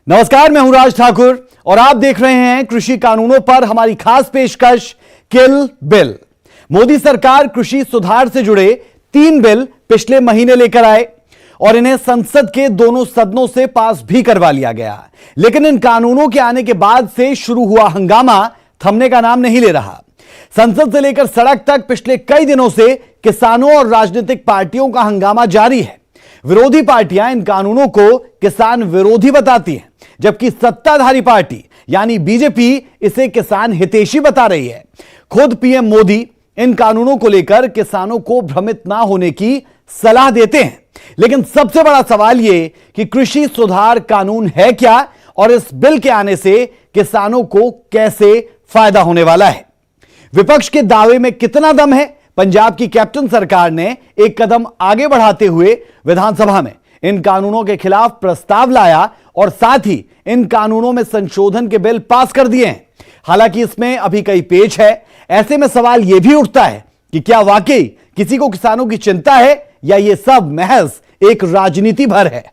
नमस्कार, मैं हूं राज ठाकुर और आप देख रहे हैं कृषि कानूनों पर हमारी खास पेशकश किल बिल। मोदी सरकार कृषि सुधार से जुड़े 3 बिल पिछले महीने लेकर आए और इन्हें संसद के दोनों सदनों से पास भी करवा लिया गया। लेकिन इन कानूनों के आने के बाद से शुरू हुआ हंगामा थमने का नाम नहीं ले रहा। संसद से लेकर सड़क तक पिछले कई दिनों से किसानों और राजनीतिक पार्टियों का हंगामा जारी है। विरोधी पार्टियां इन कानूनों को किसान विरोधी बताती हैं, जबकि सत्ताधारी पार्टी यानी बीजेपी इसे किसान हितैषी बता रही है। खुद पीएम मोदी इन कानूनों को लेकर किसानों को भ्रमित ना होने की सलाह देते हैं। लेकिन सबसे बड़ा सवाल यह कि कृषि सुधार कानून है क्या और इस बिल के आने से किसानों को कैसे फायदा होने वाला है। विपक्ष के दावे में कितना दम है? पंजाब की कैप्टन सरकार ने एक कदम आगे बढ़ाते हुए विधानसभा में इन कानूनों के खिलाफ प्रस्ताव लाया और साथ ही इन कानूनों में संशोधन के बिल पास कर दिए हैं। हालांकि इसमें अभी कई पेच है। ऐसे में सवाल यह भी उठता है कि क्या वाकई किसी को किसानों की चिंता है या यह सब महज एक राजनीति भर है।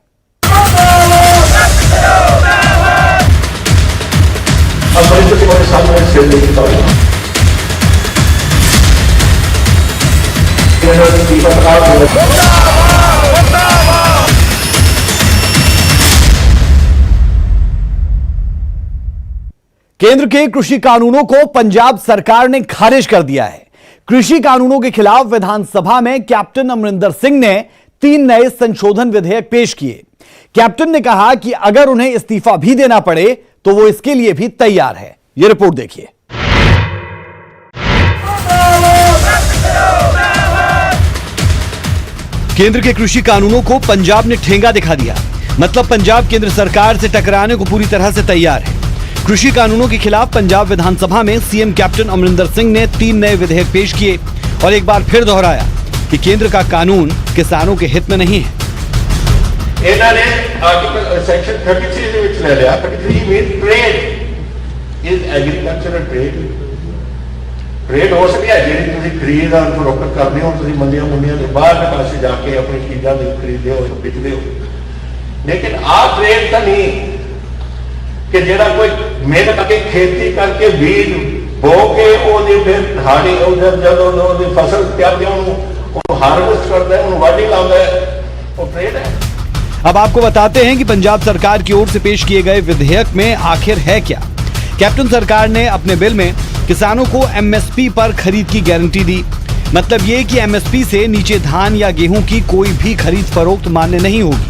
केंद्र के कृषि कानूनों को पंजाब सरकार ने खारिज कर दिया है। कृषि कानूनों के खिलाफ विधानसभा में कैप्टन अमरिंदर सिंह ने 3 नए संशोधन विधेयक पेश किए। कैप्टन ने कहा कि अगर उन्हें इस्तीफा भी देना पड़े तो वो इसके लिए भी तैयार है। यह रिपोर्ट देखिए। केंद्र के कृषि कानूनों को पंजाब ने ठेंगा दिखा दिया। मतलब पंजाब केंद्र सरकार से टकराने को पूरी तरह से तैयार है। कृषि कानूनों के खिलाफ पंजाब विधानसभा में सीएम कैप्टन अमरिंदर सिंह ने 3 नए विधेयक पेश किए और एक बार फिर दोहराया कि केंद्र का कानून किसानों के हित में नहीं है। इन्होंने आर्टिकल सेक्शन 33 ਦੇ ਵਿੱਚ ਲੈ ਲਿਆ। 33 mean trade is agricultural trade हो सकती है ਜਿਹੜੀ ਤੁਸੀਂ ਖਰੀਦ और ਫਰੋਖਤ ਕਰਦੇ ਹੋ। ਤੁਸੀਂ ਮੰਡੀਆਂ ਦੇ ਬਾਹਰ ਪਾਸੇ ਜਾ ਕੇ ਆਪਣੀ ਚੀਜ਼ਾਂ ਦੇ ਖਰੀਦਦੇ ਹੋ ਤੇ ਵੇਚਦੇ ਹੋ। लेकिन आ ट्रेड ਤਾਂ ਨਹੀਂ कि ਜਿਹੜਾ कोई मेहनत करके खेती करके बीज बो के ਉਹਦੀ ਫਿਰ ਦਿਹਾੜੀ ਉਧਰ ਜਦੋਂ ਉਹਦੀ ਫਸਲ ਤਿਆਰ ਹੋ ਉਹਨੂੰ हार्वेस्ट करता है, ਉਹਨੂੰ ਵਾਢੀ ਲਾਉਂਦਾ है, वो ट्रेड है। अब आपको बताते हैं कि पंजाब सरकार की ओर से पेश किए गए विधेयक में आखिर है क्या। कैप्टन सरकार ने अपने बिल में किसानों को एमएसपी पर खरीद की गारंटी दी। मतलब ये कि एमएसपी से नीचे धान या गेहूं की कोई भी खरीद फरोख्त मान्य नहीं होगी।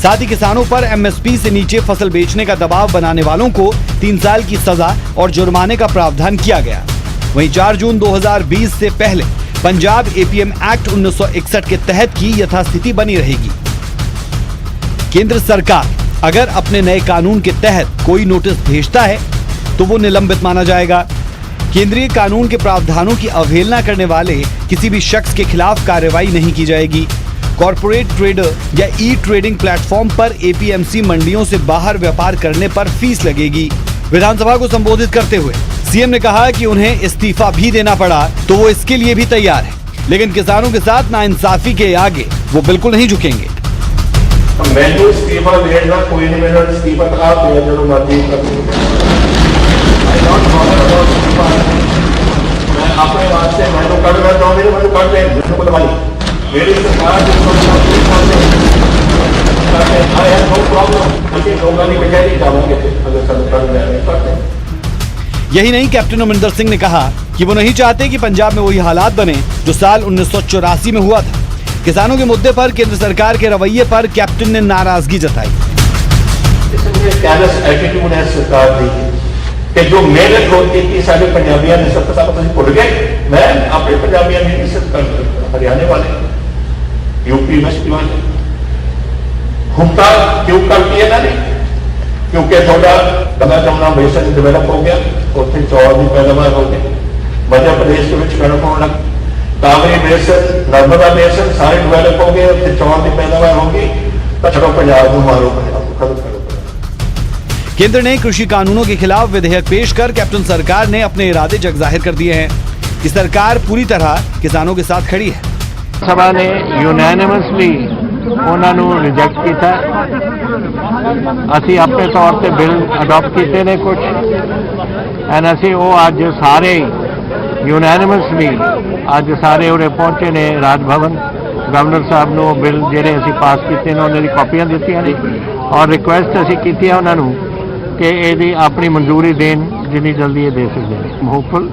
साथ ही किसानों पर एमएसपी से नीचे फसल बेचने का दबाव बनाने वालों को 3 साल की सजा और जुर्माने का प्रावधान किया गया। वहीं 4 जून 2020 से पहले पंजाब एपीएम एक्ट 1961 के तहत की यथास्थिति बनी रहेगी। केंद्र सरकार अगर अपने नए कानून के तहत कोई नोटिस भेजता है तो वो निलंबित माना जाएगा। केंद्रीय कानून के प्रावधानों की अवहेलना करने वाले किसी भी शख्स के खिलाफ कार्रवाई नहीं की जाएगी। कॉर्पोरेट ट्रेडर या ई ट्रेडिंग प्लेटफॉर्म पर एपीएमसी मंडियों से बाहर व्यापार करने पर फीस लगेगी। विधानसभा को संबोधित करते हुए सीएम ने कहा कि उन्हें इस्तीफा भी देना पड़ा तो वो इसके लिए भी तैयार है। लेकिन किसानों के साथ नाइंसाफी के आगे वो बिल्कुल नहीं झुकेंगे। मैंने इस्तीफा देना कोई नहीं, मेरा इस्तीफा आप दिया जो मर्जी कर। मैं अपने वास्ते मैंने कर रहा हूं, मैंने कर ले मुझे को दवाई मेरी सरकार आई हैव नो प्रॉब्लम। मुझे लोगों ने कचहरी जाओगे अगर सरकार में करते। यही नहीं, कैप्टन अमरिंदर सिंह ने कहा कि वो नहीं चाहते कि पंजाब में वही हालात बने जो साल 1984 में हुआ था। किसानों के मुद्दे पर केंद्र सरकार के रवैये पर कैप्टन ने नाराजगी जताई। इसमें कैलस एटीट्यूड है सरकार की कि जो मेहनत होती थी सारे पंजाबियों ने सब भूल गए। मैं अपने पंजाबियों ने हरियाणा वाले यूपी वेस्ट वाले हुक्का क्यों करती है ना नहीं, क्योंकि थोड़ा गंगा जमुना बेसन डेवलप हो गया, उत्थे चौल की पैदावार हो गई। मध्य प्रदेश के कणक होने लग, कावेरी बेसन नर्मदा बेसन सारे डेवलप हो गए, उत्थे चौल की पैदावार होगी। तो चलो पंजाब को मारो, पंजाब को खत्म करो। केंद्र ने कृषि कानूनों के खिलाफ विधेयक पेश कर कैप्टन सरकार ने अपने इरादे जग जाहिर कर दिए हैं कि सरकार पूरी तरह किसानों के साथ खड़ी है। सभा ने यूनानिमसली ਉਹਨਾਂ ਨੂੰ ਰਿਜੈਕਟ ਕੀਤਾ। ਅਸੀਂ ਆਪਣੇ ਤੌਰ ਤੇ ਬਿੱਲ ਅਡਾਪਟ ਕੀਤੇ ਨੇ ਕੁਝ, ਐਂਡ ਅਸੀਂ ਉਹ ਅੱਜ ਸਾਰੇ ਯੂਨੈਨਿਮਸਲੀ ਅੱਜ ਸਾਰੇ ਉਰੇ ਪਹੁੰਚੇ ਨੇ ਰਾਜ ਭਵਨ। ਗਵਰਨਰ ਸਾਹਿਬ ਨੂੰ ਬਿੱਲ ਜਿਹੜੇ ਅਸੀਂ ਪਾਸ ਕੀਤੇ ਨੇ ਉਹਨਾਂ ਦੀ ਕਾਪੀਆਂ ਦਿੱਤੀਆਂ ਨੇ ਔਰ ਰਿਕੁਐਸਟ ਅਸੀਂ ਕੀਤੀ ਹੈ ਉਹਨਾਂ ਨੂੰ ਕਿ ਇਹਦੀ ਆਪਣੀ ਮਨਜ਼ੂਰੀ ਦੇਣ ਜਿੰਨੀ ਜਲਦੀ ਇਹ ਦੇ ਸਕਦੇ ਨੇ। ਹੋਪਫੁਲ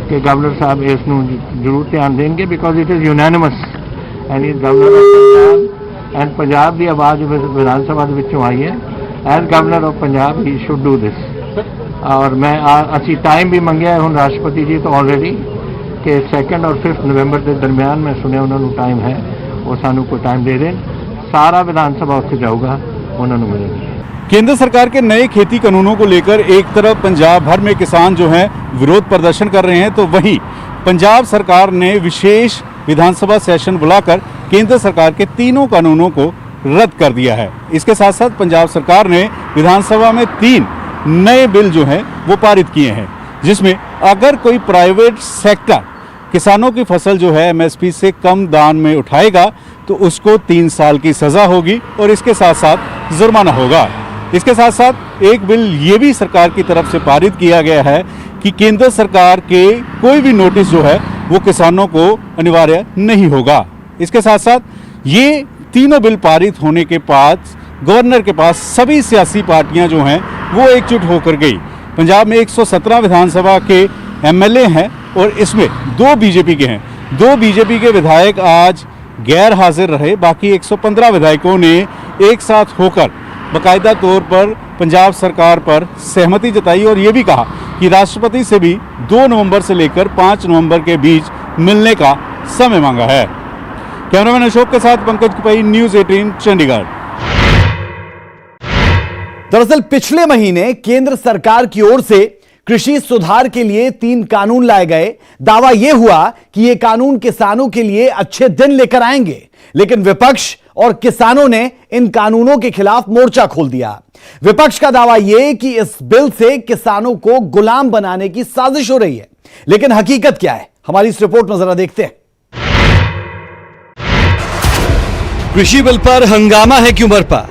ਕਿ ਗਵਰਨਰ ਸਾਹਿਬ ਇਸ ਨੂੰ ਜ਼ਰੂਰ ਧਿਆਨ ਦੇਣਗੇ because it is unanimous and is governor of Punjab and Punjab ਦੀ ਆਵਾਜ਼ ਵਿਧਾਨ ਸਭਾ ਦੇ ਵਿੱਚੋਂ ਆਈ ਹੈ। As governor of Punjab he should do this. ਔਰ ਮੈਂ ਅਸੀਂ ਟਾਈਮ ਵੀ ਮੰਗਿਆ ਹੁਣ ਰਾਸ਼ਟਰਪਤੀ ਜੀ ਤੋਂ ਆਲਰੇਡੀ ਕਿ 2 और 5 ਨਵੰਬਰ ਦੇ ਦਰਮਿਆਨ ਮੈਂ ਸੁਣਿਆ ਉਹਨਾਂ ਨੂੰ ਟਾਈਮ ਹੈ, ਉਹ ਸਾਨੂੰ ਕੋਈ टाइम दे दें। सारा विधान सभा उत्थे जाऊगा, उन्होंने मिलेगा। केंद्र सरकार के नए खेती कानूनों को लेकर एक तरफ पंजाब भर में किसान जो हैं विरोध प्रदर्शन कर रहे हैं, तो वहीं पंजाब सरकार ने विशेष विधानसभा सेशन बुलाकर केंद्र सरकार के तीनों कानूनों को रद्द कर दिया है। इसके साथ साथ पंजाब सरकार ने विधानसभा में 3 नए बिल जो हैं वो पारित किए हैं, जिसमें अगर कोई प्राइवेट सेक्टर किसानों की फसल जो है MSP से कम दाम में उठाएगा तो उसको 3 साल की सज़ा होगी और इसके साथ साथ जुर्माना होगा। इसके साथ साथ एक बिल ये भी सरकार की तरफ से पारित किया गया है कि केंद्र सरकार के कोई भी नोटिस जो है वो किसानों को अनिवार्य नहीं होगा। इसके साथ साथ ये तीनों बिल पारित होने के बाद गवर्नर के पास सभी सियासी पार्टियां जो हैं वो एकजुट होकर गई। पंजाब में 117 विधानसभा के MLA हैं और इसमें 2 बीजेपी के हैं। 2 बीजेपी के विधायक आज गैर हाजिर रहे, बाकी 115 विधायकों ने एक साथ होकर बाकायदा तौर पर पंजाब सरकार पर सहमति जताई और ये भी कहा कि राष्ट्रपति से भी 2 नवंबर से लेकर 5 नवंबर के बीच मिलने का समय मांगा है। कैमरामैन अशोक के साथ पंकज कुपई, न्यूज़ 18 चंडीगढ़। दरअसल पिछले महीने केंद्र सरकार की ओर से कृषि सुधार के लिए 3 कानून लाए गए। दावा यह हुआ कि ये कानून किसानों के लिए अच्छे दिन लेकर आएंगे, लेकिन विपक्ष और किसानों ने इन कानूनों के खिलाफ मोर्चा खोल दिया। विपक्ष का दावा यह कि इस बिल से किसानों को गुलाम बनाने की साजिश हो रही है, लेकिन हकीकत क्या है, हमारी इस रिपोर्ट में जरा देखते हैं। कृषि बिल पर हंगामा है क्यों बरपा?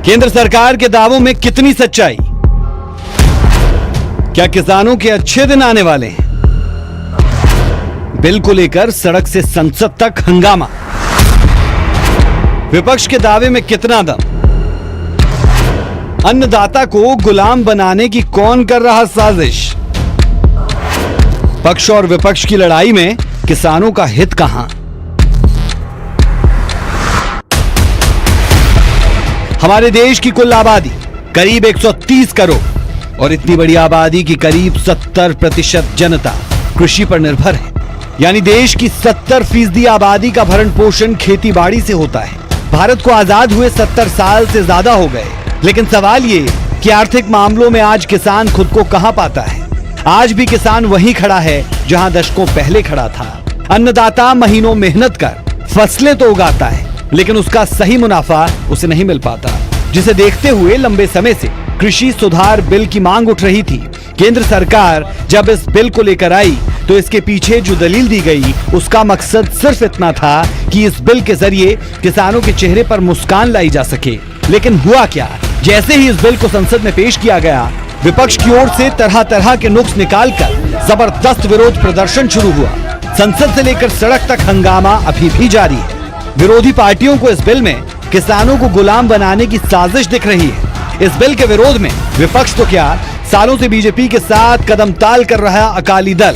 केंद्र सरकार के दावों में कितनी सच्चाई? क्या किसानों के अच्छे दिन आने वाले हैं? बिल को लेकर सड़क से संसद तक हंगामा। विपक्ष के दावे में कितना दम? अन्नदाता को गुलाम बनाने की कौन कर रहा साजिश? पक्ष और विपक्ष की लड़ाई में किसानों का हित कहां? हमारे देश की कुल आबादी करीब 130 करोड़ और इतनी बड़ी आबादी की करीब 70% जनता कृषि पर निर्भर है। यानी देश की 70% आबादी का भरण पोषण खेती बाड़ी से होता है। भारत को आजाद हुए 70 साल से ज्यादा हो गए, लेकिन सवाल ये कि आर्थिक मामलों में आज किसान खुद को कहां पाता है? आज भी किसान वहीं खड़ा है जहां दशकों पहले खड़ा था। अन्नदाता महीनों मेहनत कर फसलें तो उगाता है, लेकिन उसका सही मुनाफा उसे नहीं मिल पाता, जिसे देखते हुए लंबे समय से कृषि सुधार बिल की मांग उठ रही थी। केंद्र सरकार जब इस बिल को लेकर आई तो इसके पीछे जो दलील दी गई उसका मकसद सिर्फ इतना था कि इस बिल के जरिए किसानों के चेहरे पर मुस्कान लाई जा सके। लेकिन हुआ क्या? जैसे ही इस बिल को संसद में पेश किया गया, विपक्ष की ओर से तरह तरह के नुक्स निकालकर जबरदस्त विरोध प्रदर्शन शुरू हुआ। संसद से लेकर सड़क तक हंगामा अभी भी जारी है। विरोधी पार्टियों को इस बिल में किसानों को गुलाम बनाने की साजिश दिख रही है। इस बिल के विरोध में विपक्ष तो क्या, सालों से बीजेपी के साथ कदम ताल कर रहा अकाली दल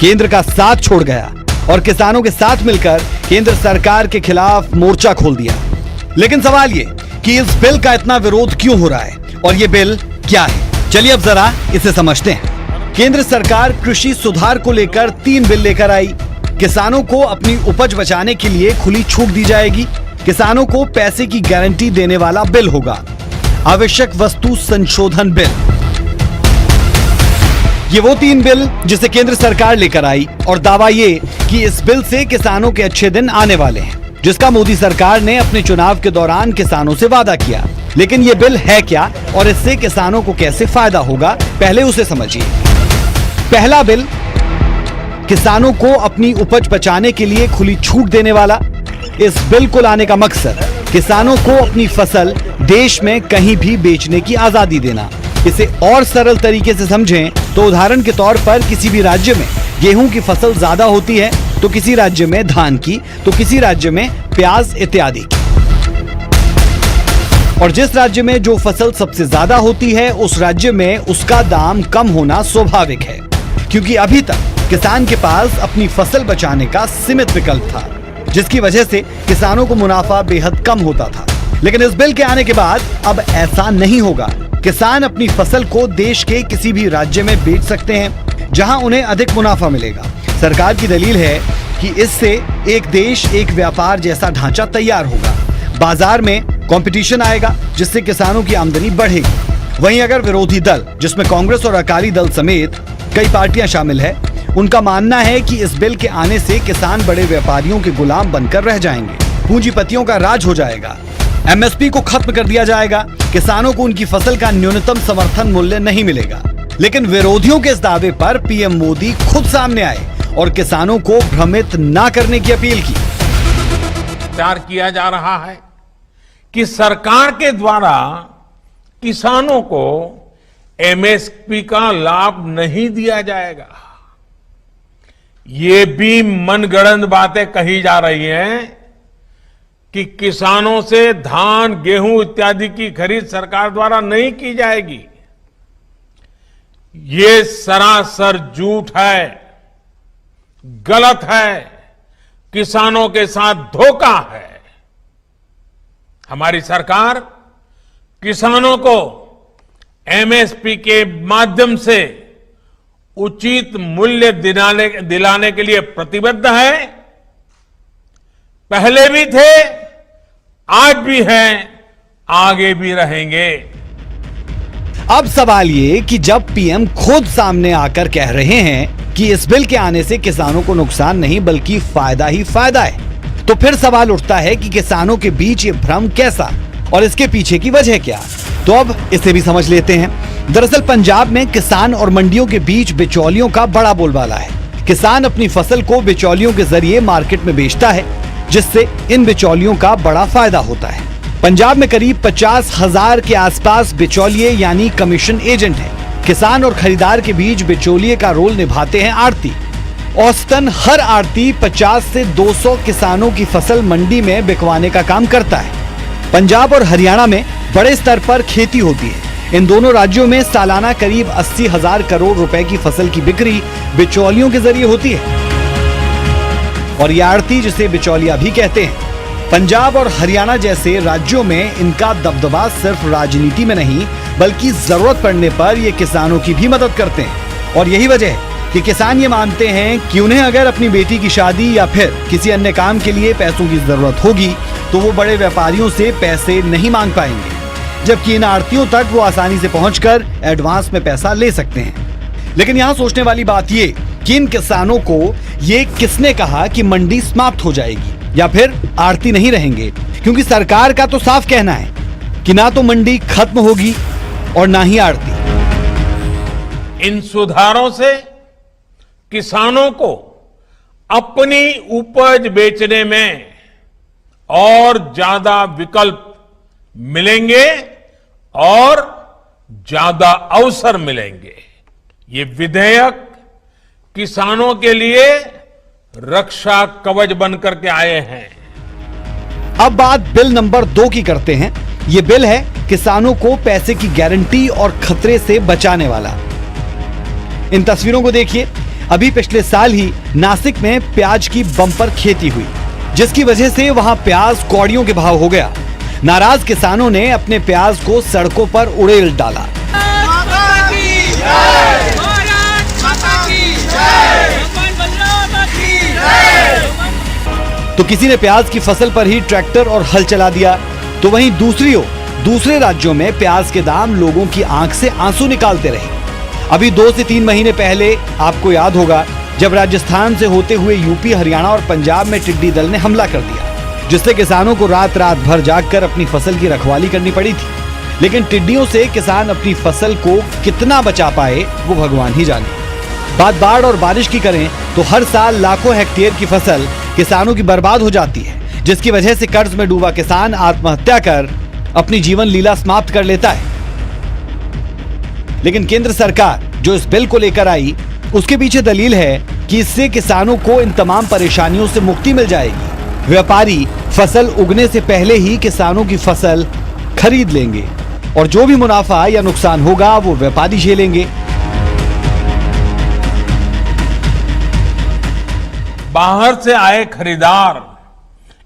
केंद्र का साथ छोड़ गया और किसानों के साथ मिलकर केंद्र सरकार के खिलाफ मोर्चा खोल दिया। लेकिन सवाल ये कि इस बिल का इतना विरोध क्यों हो रहा है और ये बिल क्या है? चलिए अब जरा इसे समझते हैं। केंद्र सरकार कृषि सुधार को लेकर 3 बिल लेकर आई। किसानों को अपनी उपज बचाने के लिए खुली छूट दी जाएगी। किसानों को पैसे की गारंटी देने वाला बिल होगा। आवश्यक वस्तु संशोधन बिल, ये वो 3 बिल जिसे केंद्र सरकार लेकर आई और दावा ये कि इस बिल से किसानों के अच्छे दिन आने वाले हैं, जिसका मोदी सरकार ने अपने चुनाव के दौरान किसानों से वादा किया। लेकिन ये बिल है क्या और इससे किसानों को कैसे फायदा होगा, पहले उसे समझिए। पहला बिल किसानों को अपनी उपज बचाने के लिए खुली छूट देने वाला। इस बिल को लाने का मकसद किसानों को अपनी फसल देश में कहीं भी बेचने की आजादी देना। इसे और सरल तरीके से समझें तो उदाहरण के तौर पर किसी भी राज्य में गेहूं की फसल ज्यादा होती है तो किसी राज्य में धान की, तो किसी राज्य में प्याज इत्यादि की। और जिस राज्य में जो फसल सबसे ज्यादा होती है उस राज्य में उसका दाम कम होना स्वाभाविक है, क्योंकि अभी तक किसान के पास अपनी फसल बचाने का सीमित विकल्प था, जिसकी वजह से किसानों को मुनाफा बेहद कम होता था। लेकिन इस बिल के आने के बाद अब ऐसा नहीं होगा। किसान अपनी फसल को देश के किसी भी राज्य में बेच सकते हैं जहां उन्हें अधिक मुनाफा मिलेगा। सरकार की दलील है कि इससे एक देश एक व्यापार जैसा ढांचा तैयार होगा, बाजार में कंपटीशन आएगा जिससे किसानों की आमदनी बढ़ेगी। वहीं अगर विरोधी दल, जिसमें कांग्रेस और अकाली दल समेत कई पार्टियां शामिल है, उनका मानना है कि इस बिल के आने से किसान बड़े व्यापारियों के गुलाम बनकर रह जाएंगे, पूंजीपतियों का राज हो जाएगा, एमएसपी को खत्म कर दिया जाएगा, किसानों को उनकी फसल का न्यूनतम समर्थन मूल्य नहीं मिलेगा। लेकिन विरोधियों के इस दावे पर पीएम मोदी खुद सामने आए और किसानों को भ्रमित ना करने की अपील की। प्रचार किया जा रहा है कि सरकार के द्वारा किसानों को एमएसपी का लाभ नहीं दिया जाएगा। ये भी मनगढ़ंत बातें कही जा रही हैं कि किसानों से धान, गेहूं इत्यादि की खरीद सरकार द्वारा नहीं की जाएगी। ये सरासर झूठ है, गलत है, किसानों के साथ धोखा है। हमारी सरकार किसानों को एमएसपी के माध्यम से उचित मूल्य दिलाने के लिए प्रतिबद्ध है। पहले भी थे, आज भी हैं, आगे भी रहेंगे। अब सवाल ये कि जब पीएम खुद सामने आकर कह रहे हैं कि इस बिल के आने से किसानों को नुकसान नहीं बल्कि फायदा ही फायदा है, तो फिर सवाल उठता है कि किसानों के बीच ये भ्रम कैसा और इसके पीछे की वजह क्या। तो अब इसे भी समझ लेते हैं। दरअसल पंजाब में किसान और मंडियों के बीच बिचौलियों का बड़ा बोलबाला है। किसान अपनी फसल को बिचौलियों के जरिए मार्केट में बेचता है, जिससे इन बिचौलियों का बड़ा फायदा होता है। पंजाब में करीब 50,000 के आसपास बिचौलिए यानी कमीशन एजेंट हैं। किसान और खरीदार के बीच बिचौलिए का रोल निभाते हैं आड़ती। औसतन हर आड़ती 50 से 200 किसानों की फसल मंडी में बिकवाने का काम करता है। पंजाब और हरियाणा में बड़े स्तर पर खेती होती है। इन दोनों राज्यों में सालाना करीब 80,000 करोड़ रुपए की फसल की बिक्री बिचौलियों के जरिए होती है। और ये आड़ती, जिसे बिचौलिया भी कहते हैं, पंजाब और हरियाणा जैसे राज्यों में इनका दबदबा सिर्फ राजनीति में नहीं बल्कि जरूरत पड़ने पर ये किसानों की भी मदद करते हैं। और यही वजह है कि किसान ये मानते हैं कि उन्हें अगर अपनी बेटी की शादी या फिर किसी अन्य काम के लिए पैसों की जरूरत होगी तो वो बड़े व्यापारियों से पैसे नहीं मांग पाएंगे, जबकि इन आड़तियों तक वो आसानी से पहुंचकर एडवांस में पैसा ले सकते हैं। लेकिन यहाँ सोचने वाली बात ये कि इन किसानों को ये किसने कहा कि मंडी समाप्त हो जाएगी या फिर आड़ती नहीं रहेंगे, क्योंकि सरकार का तो साफ कहना है कि ना तो मंडी खत्म होगी और ना ही आड़ती। इन सुधारों से किसानों को अपनी उपज बेचने में और ज्यादा विकल्प मिलेंगे और ज्यादा अवसर मिलेंगे। ये विधेयक किसानों के लिए रक्षा कवच बनकर के आए हैं। अब बात बिल नंबर 2 की करते हैं। ये बिल है किसानों को पैसे की गारंटी और खतरे से बचाने वाला। इन तस्वीरों को देखिए। अभी पिछले साल ही नासिक में प्याज की बम्पर खेती हुई, जिसकी वजह से वहां प्याज कौड़ियों के भाव हो गया। नाराज किसानों ने अपने प्याज को सड़कों पर उड़ेल डाला। तो किसी ने प्याज की फसल पर ही ट्रैक्टर और हल चला दिया, तो वहीं दूसरी ओर दूसरे राज्यों में प्याज के दाम लोगों की आंख से आंसू निकालते रहे। अभी 2 से 3 महीने पहले आपको याद होगा जब राजस्थान से होते हुए यूपी, हरियाणा और पंजाब में टिड्डी दल ने हमला कर दिया, जिससे किसानों को रात रात भर जागकर अपनी फसल की रखवाली करनी पड़ी थी। लेकिन टिड्डियों से किसान अपनी फसल को कितना बचा पाए वो भगवान ही जाने। बात बाढ़ और बारिश की करें तो हर साल लाखों हेक्टेयर की फसल किसानों की बर्बाद हो जाती है। जिसकी वजह से कर्ज में डूबा किसान आत्महत्या कर अपनी जीवन लीला समाप्त कर लेता है। लेकिन केंद्र सरकार जो इस बिल को लेकर आई, उसके पीछे दलील है कि इससे किसानों को इन तमाम परेशानियों से मुक्ति मिल जाएगी। व्यापारी फसल उगने से पहले ही किसानों की फसल खरीद लेंगे और जो भी मुनाफा या नुकसान होगा वो व्यापारी झेलेंगे। बाहर से आए खरीदार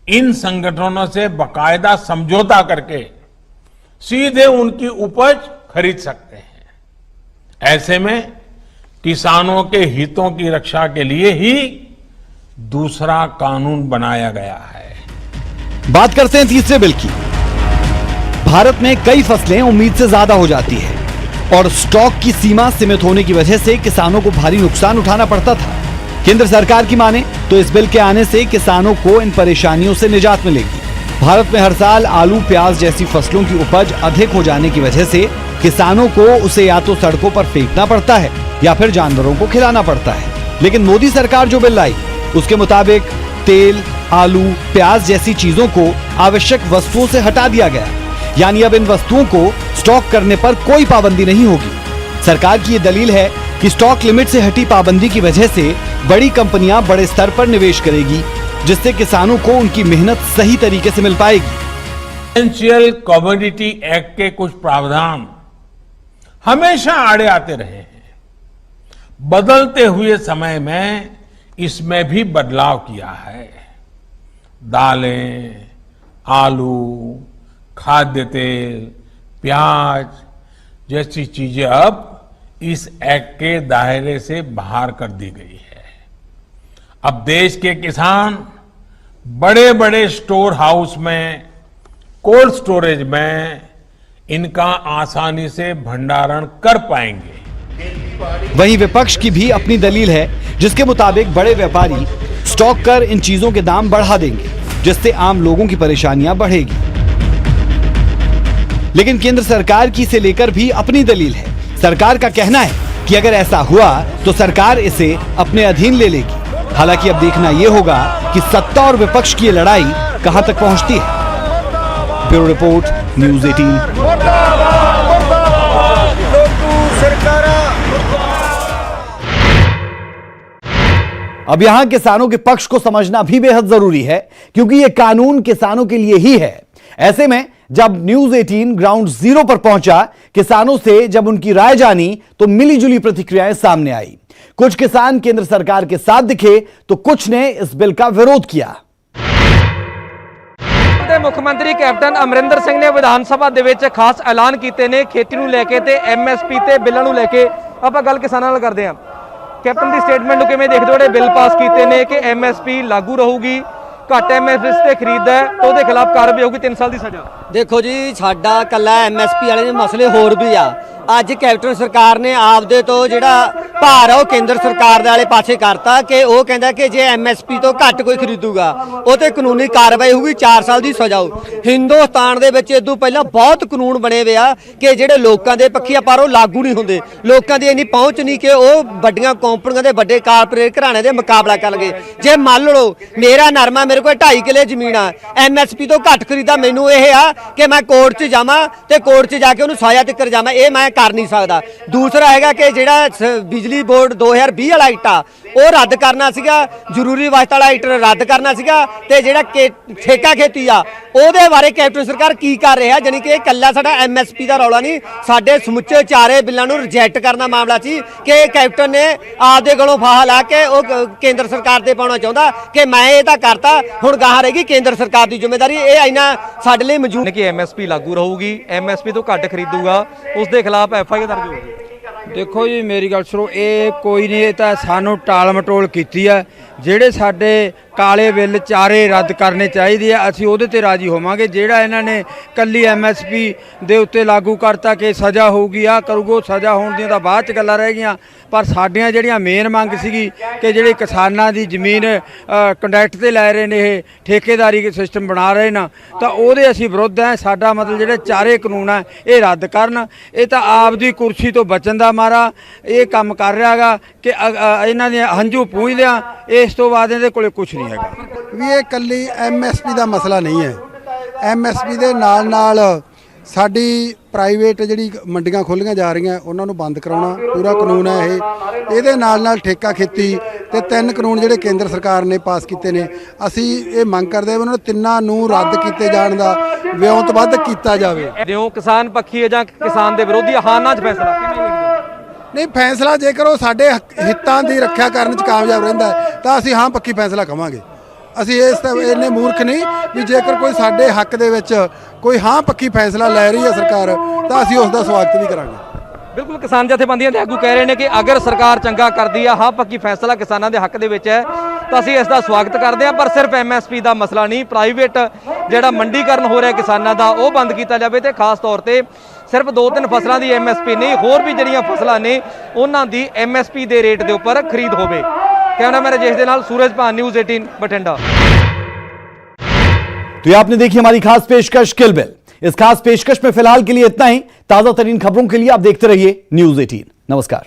इन संगठनों से बाकायदा समझौता करके सीधे उनकी उपज खरीद सकते हैं। ऐसे में किसानों के हितों की रक्षा के लिए ही दूसरा कानून बनाया गया है। बात करते हैं तीसरे बिल की। भारत में कई फसलें उम्मीद से ज्यादा हो जाती है और स्टॉक की सीमा सीमित होने की वजह से किसानों को भारी नुकसान उठाना पड़ता था। केंद्र सरकार की माने तो इस बिल के आने से किसानों को इन परेशानियों से निजात मिलेगी। भारत में हर साल आलू, प्याज जैसी फसलों की उपज अधिक हो जाने की वजह से किसानों को उसे या तो सड़कों पर फेंकना पड़ता है या फिर जानवरों को खिलाना पड़ता है। लेकिन मोदी सरकार जो बिल लाई उसके मुताबिक तेल, आलू, प्याज जैसी चीजों को आवश्यक वस्तुओं से हटा दिया गया, यानी अब इन वस्तुओं को स्टॉक करने पर कोई पाबंदी नहीं होगी। सरकार की ये दलील है कि स्टॉक लिमिट से हटी पाबंदी की वजह से बड़ी कंपनियां बड़े स्तर पर निवेश करेगी, जिससे किसानों को उनकी मेहनत सही तरीके से मिल पाएगी। एसेंशियल कमोडिटी एक्ट के कुछ प्रावधान हमेशा आड़े आते रहे हैं। बदलते हुए समय में इसमें भी बदलाव किया है। दालें, आलू, खाद्य तेल, प्याज जैसी चीजें अब इस एक्ट के दायरे से बाहर कर दी गई है। अब देश के किसान बड़े बड़े स्टोर हाउस में, कोल्ड स्टोरेज में इनका आसानी से भंडारण कर पाएंगे। वहीं विपक्ष की भी अपनी दलील है, जिसके मुताबिक बड़े व्यापारी स्टॉक कर इन चीजों के दाम बढ़ा देंगे, जिससे आम लोगों की परेशानियां बढ़ेगी। लेकिन केंद्र सरकार की इसे लेकर भी अपनी दलील है। सरकार का कहना है कि अगर ऐसा हुआ तो सरकार इसे अपने अधीन ले लेगी। हालांकि अब देखना यह होगा कि सत्ता और विपक्ष की ये लड़ाई कहां तक पहुंचती है। Bureau report, news 18। अब यहां किसानों के पक्ष को समझना भी बेहद जरूरी है, क्योंकि यह कानून किसानों के लिए ही है। ऐसे में जब न्यूज़ 18 ग्राउंड जीरो पर पहुंचा, किसानों से जब उनकी राय जानी तो मिलीजुली प्रतिक्रियाएं सामने आई। कुछ किसान केंद्र सरकार के साथ दिखे तो कुछ ने इस बिल का विरोध किया। मुख्य मंत्री कैप्टन अमरिंदर सिंह ने विधान सभा ਦੇ ਵਿੱਚ ਖਾਸ ਐਲਾਨ ਕੀਤੇ ਨੇ ਖੇਤੀ ਨੂੰ ਲੈ ਕੇ ਤੇ ਐਮਐਸਪੀ ਤੇ ਬਿੱਲਾਂ ਨੂੰ ਲੈ ਕੇ। ਆਪਾਂ ਗੱਲ ਕਿਸਾਨਾਂ ਨਾਲ ਕਰਦੇ ਹਾਂ। ਕੈਪਟਨ ਦੀ ਸਟੇਟਮੈਂਟ ਨੂੰ ਕਿਵੇਂ ਦੇਖਦੇ ਹੋ? ਜਿਹੜੇ ਬਿੱਲ ਪਾਸ ਕੀਤੇ ਨੇ ਕਿ ਐਮਐਸਪੀ ਲਾਗੂ ਰਹੂਗੀ, ਘੱਟ ਐਮਐਸਪੀ ਤੇ ਖਰੀਦ ਹੈ ਤਾਂ ਉਹਦੇ ਖਿਲਾਫ ਕਾਰਵਾਈ ਹੋਊਗੀ, 3 ਸਾਲ ਦੀ ਸਜ਼ਾ। ਦੇਖੋ ਜੀ, ਸਾਡਾ ਕੱਲਾ ਐਮਐਸਪੀ ਵਾਲੇ ਦੇ ਮਸਲੇ ਹੋਰ ਵੀ ਆ। ਅੱਜ ਕੈਪਟਨ ਸਰਕਾਰ ਨੇ ਆਪਦੇ ਤੋਂ ਜਿਹੜਾ ਭਾਰ ਆ ਉਹ ਕੇਂਦਰ ਸਰਕਾਰ ਦੇ ਵਾਲੇ ਪਾਸੇ ਕਰਤਾ ਕਿ ਉਹ ਕਹਿੰਦਾ ਕਿ ਜੇ ਐਮਐਸਪੀ ਤੋਂ ਘੱਟ ਕੋਈ ਖਰੀਦੂਗਾ ਉਹ ਤੇ ਕਾਨੂੰਨੀ ਕਾਰਵਾਈ ਹੋਊਗੀ, 4 ਸਾਲ ਦੀ ਸਜ਼ਾ ਹੋਊ। ਹਿੰਦੁਸਤਾਨ ਦੇ ਵਿੱਚ ਇਦੋਂ ਪਹਿਲਾਂ ਬਹੁਤ ਕਾਨੂੰਨ ਬਣੇ ਹੋਏ ਆ ਕਿ ਜਿਹੜੇ ਲੋਕਾਂ ਦੇ ਪੱਖੀ ਆ ਪਰ ਉਹ ਲਾਗੂ ਨਹੀਂ ਹੁੰਦੇ। ਲੋਕਾਂ ਦੀ ਇੰਨੀ ਪਹੁੰਚ ਨਹੀਂ ਕਿ ਉਹ ਵੱਡੀਆਂ ਕੰਪਨੀਆਂ ਦੇ ਵੱਡੇ ਕਾਰਪੋਰੇਟ ਘਰਾਣੇ ਦੇ ਮੁਕਾਬਲਾ ਕਰ ਲਗੇ। ਜੇ ਮੰਨ ਲਓ ਮੇਰਾ ਨਰਮਾ ਮੇਰੇ ਕੋਲ 2.5 ਕਿੱਲੇ ਜ਼ਮੀਨ ਆ, ਐਮਐਸਪੀ ਤੋਂ ਘੱਟ ਖਰੀਦਾ, ਮੈਨੂੰ ਇਹ ਆ ਕਿ ਮੈਂ ਕੋਰਟ 'ਚ ਜਾਵਾਂ ਤੇ ਕੋਰਟ 'ਚ ਜਾ ਕੇ ਉਹਨੂੰ ਸਜ਼ਾ ਤੱਕ ਜਾਵਾਂ, ਇਹ ਮੈਂ ਕਰ ਨਹੀਂ ਸਕਦਾ। ਦੂਸਰਾ ਹੈਗਾ ਕਿ ਜਿਹੜਾ ਬਿਜਲੀ ਬੋਰਡ 2020 ਵਾਲਾ ਐਕਟ ਆ ਉਹ ਰੱਦ ਕਰਨਾ ਸੀਗਾ, ਜ਼ਰੂਰੀ ਵਸਤਾਂ ਵਾਲਾ ਐਕਟ ਰੱਦ ਕਰਨਾ ਸੀਗਾ, ਤੇ ਜਿਹੜਾ ਠੇਕਾ ਖੇਤੀ ਆ ਉਹਦੇ ਬਾਰੇ ਕੈਪਟਨ ਸਰਕਾਰ ਕੀ ਕਰ ਰਿਹਾ? ਜਾਨੀ ਕਿ ਇਹ ਕੱਲਾ ਸਾਡਾ ਐਮਐਸਪੀ ਦਾ ਰੌਲਾ ਨਹੀਂ, ਸਾਡੇ ਸਮੁੱਚੇ ਚਾਰੇ ਬਿੱਲਾਂ ਨੂੰ ਰਿਜੈਕਟ ਕਰਨ ਦਾ ਮਾਮਲਾ ਸੀ ਕਿ ਕੈਪਟਨ ਨੇ ਆਪਦੇ ਗਲੋਂ ਫਾਹਾ ਲਾ ਕੇ ਉਹ ਕੇਂਦਰ ਸਰਕਾਰ ਤੇ ਪਾਉਣਾ ਚਾਹੁੰਦਾ ਕਿ ਮੈਂ ਇਹ ਤਾਂ ਕਰਤਾ, ਹੁਣ ਗਾਹਾਂ ਰਹੇਗੀ ਕੇਂਦਰ ਸਰਕਾਰ ਦੀ ਜ਼ਿੰਮੇਵਾਰੀ। ਇਹ ਇੰਨਾ ਸਾਡੇ ਲਈ ਮੌਜੂਦ ਕਿ ਐਮਐਸਪੀ ਲਾਗੂ ਰਹੂਗੀ, ਐਮਐਸਪੀ ਤੋਂ ਘੱਟ ਖਰੀਦੂਗਾ ਉਸ ਦੇ ਖਿਲਾਫ ਐਫਆਈਆਰ ਦਰਜ ਹੋਊਗੀ। देखो जी, मेरी गल सुनो, ये कोई नहीं, ये तो सानू टाल मटोल की है। ਜਿਹੜੇ ਸਾਡੇ ਕਾਲੇ ਬਿੱਲ ਚਾਰੇ ਰੱਦ ਕਰਨੇ ਚਾਹੀਦੇ ਆ, ਅਸੀਂ ਉਹਦੇ ਤੇ ਰਾਜੀ ਹੋਵਾਂਗੇ। ਜਿਹੜਾ ਇਹਨਾਂ ਨੇ ਕੱਲੀ ਐਮਐਸਪੀ ਦੇ ਉੱਤੇ ਲਾਗੂ ਕਰਤਾ ਕਿ ਸਜ਼ਾ ਹੋਊਗੀ, ਆ ਕਰੂਗੋ, ਸਜ਼ਾ ਹੋਣ ਦੀਆਂ ਤਾਂ ਬਾਅਦ ਚ ਗੱਲਾਂ ਰਹਿ ਗਈਆਂ। ਪਰ ਸਾਡੀਆਂ ਜਿਹੜੀਆਂ ਮੇਨ ਮੰਗ ਸੀਗੀ ਕਿ ਜਿਹੜੇ ਕਿਸਾਨਾਂ ਦੀ ਜ਼ਮੀਨ ਕੰਟਰੈਕਟ ਤੇ ਲੈ ਰਹੇ ਨੇ, ਇਹ ਠੇਕੇਦਾਰੀ ਸਿਸਟਮ ਬਣਾ ਰਹੇ ਨੇ, ਤਾਂ ਉਹਦੇ ਅਸੀਂ ਵਿਰੁੱਧ ਹੈ। ਸਾਡਾ ਮਤਲਬ ਜਿਹੜੇ ਚਾਰੇ ਕਾਨੂੰਨ ਆ ਇਹ ਰੱਦ ਕਰਨ। ਇਹ ਤਾਂ ਆਪ ਦੀ ਕੁਰਸੀ ਤੋਂ ਬਚਣ ਦਾ ਮਾਰਾ ਇਹ ਕੰਮ ਕਰ ਰਿਹਾ ਗਾ ਕਿ ਇਹਨਾਂ ਦੇ ਹੰਝੂ ਪੂੰਝਦੇ ਆ, ਇਸ ਤੋਂ ਬਾਅਦ ਇਹਦੇ ਕੋਲੇ ਕੁਝ ਨਹੀਂ ਹੈਗਾ। ਵੀ ਇਹ ਕੱਲੀ ਐਮਐਸਪੀ ਦਾ ਮਸਲਾ ਨਹੀਂ ਹੈ। ਐਮਐਸਪੀ ਦੇ ਨਾਲ ਸਾਡੀ ਪ੍ਰਾਈਵੇਟ ਜਿਹੜੀ ਮੰਡੀਆਂ ਖੋਲ੍ਹੀਆਂ ਜਾ ਰਹੀਆਂ ਉਹਨਾਂ ਨੂੰ ਬੰਦ ਕਰਾਉਣਾ ਪੂਰਾ ਕਾਨੂੰਨ ਹੈ ਇਹ। ਇਹਦੇ ਨਾਲ ਠੇਕਾ ਖੇਤੀ ਤੇ 3 ਕਾਨੂੰਨ ਜਿਹੜੇ ਕੇਂਦਰ ਸਰਕਾਰ ਨੇ ਪਾਸ ਕੀਤੇ ਨੇ, ਅਸੀਂ ਇਹ ਮੰਗ ਕਰਦੇ ਹਾਂ ਉਹਨਾਂ ਨੂੰ ਤਿੰਨਾਂ ਨੂੰ ਰੱਦ ਕੀਤੇ ਜਾਣ ਦਾ ਵਿਉਂਤਬੱਧ ਕੀਤਾ ਜਾਵੇ। ਜਿਉਂ ਕਿਸਾਨ ਪੱਖੀ ਹੈ ਜਾਂ ਕਿਸਾਨ ਦੇ ਵਿਰੋਧੀ ਹਾਂ ਨਾ 'ਚ ਫੈਸਲਾ ਕਿਵੇਂ ਦੇਖਦੇ ਹੋ? ਨਹੀਂ, ਫੈਸਲਾ ਜੇਕਰ ਉਹ ਸਾਡੇ ਹਿੱਤਾਂ ਦੀ ਰੱਖਿਆ ਕਰਨ 'ਚ ਕਾਮਯਾਬ ਰਹਿੰਦਾ ਹੈ ਤਾਂ ਅਸੀਂ ਹਾਂ ਪੱਕੀ ਫੈਸਲਾ ਕਵਾਂਗੇ। ਅਸੀਂ ਇੰਨੇ ਮੂਰਖ ਨਹੀਂ ਵੀ ਜੇਕਰ ਕੋਈ ਸਾਡੇ ਹੱਕ ਦੇ ਵਿੱਚ ਕੋਈ ਹਾਂ ਪੱਕੀ ਫੈਸਲਾ ਲੈ ਰਹੀ ਹੈ ਸਰਕਾਰ ਤਾਂ ਅਸੀਂ ਉਸ ਦਾ ਸਵਾਗਤ ਵੀ ਕਰਾਂਗੇ। ਬਿਲਕੁਲ, ਕਿਸਾਨ ਜਥੇਬੰਦੀਆਂ ਦੇ ਆਗੂ ਕਹਿ ਰਹੇ ਨੇ ਕਿ ਅਗਰ ਸਰਕਾਰ ਚੰਗਾ ਕਰਦੀ ਆ, ਹਾਂ ਪੱਕੀ ਫੈਸਲਾ ਕਿਸਾਨਾਂ ਦੇ ਹੱਕ ਦੇ ਵਿੱਚ ਹੈ ਤਾਂ ਅਸੀਂ ਇਸ ਦਾ ਸਵਾਗਤ ਕਰਦੇ ਹਾਂ। ਪਰ ਸਿਰਫ ਐਮਐਸਪੀ ਦਾ ਮਸਲਾ ਨਹੀਂ, ਪ੍ਰਾਈਵੇਟ ਜਿਹੜਾ ਮੰਡੀਕਰਨ ਹੋ ਰਿਹਾ ਕਿਸਾਨਾਂ ਦਾ ਉਹ ਬੰਦ ਕੀਤਾ ਜਾਵੇ ਤੇ ਖਾਸ ਤੌਰ ਤੇ ਸਿਰਫ 2-3 ਫਸਲਾਂ ਦੀ ਐਮਐਸਪੀ ਨਹੀਂ, ਹੋਰ ਵੀ ਜਿਹੜੀਆਂ ਫਸਲਾਂ ਨੇ ਉਹਨਾਂ ਦੀ ਐਮਐਸਪੀ ਦੇ ਰੇਟ ਦੇ ਉੱਪਰ ਖਰੀਦ ਹੋਵੇ। कैमरामैन राजेश के नाल सूरज पान, न्यूज़ 18 बठिंडा। तो ये आपने देखी हमारी खास पेशकश किल बिल। इस खास पेशकश में फिलहाल के लिए इतना ही। ताजा तरीन खबरों के लिए आप देखते रहिए न्यूज़ 18। नमस्कार।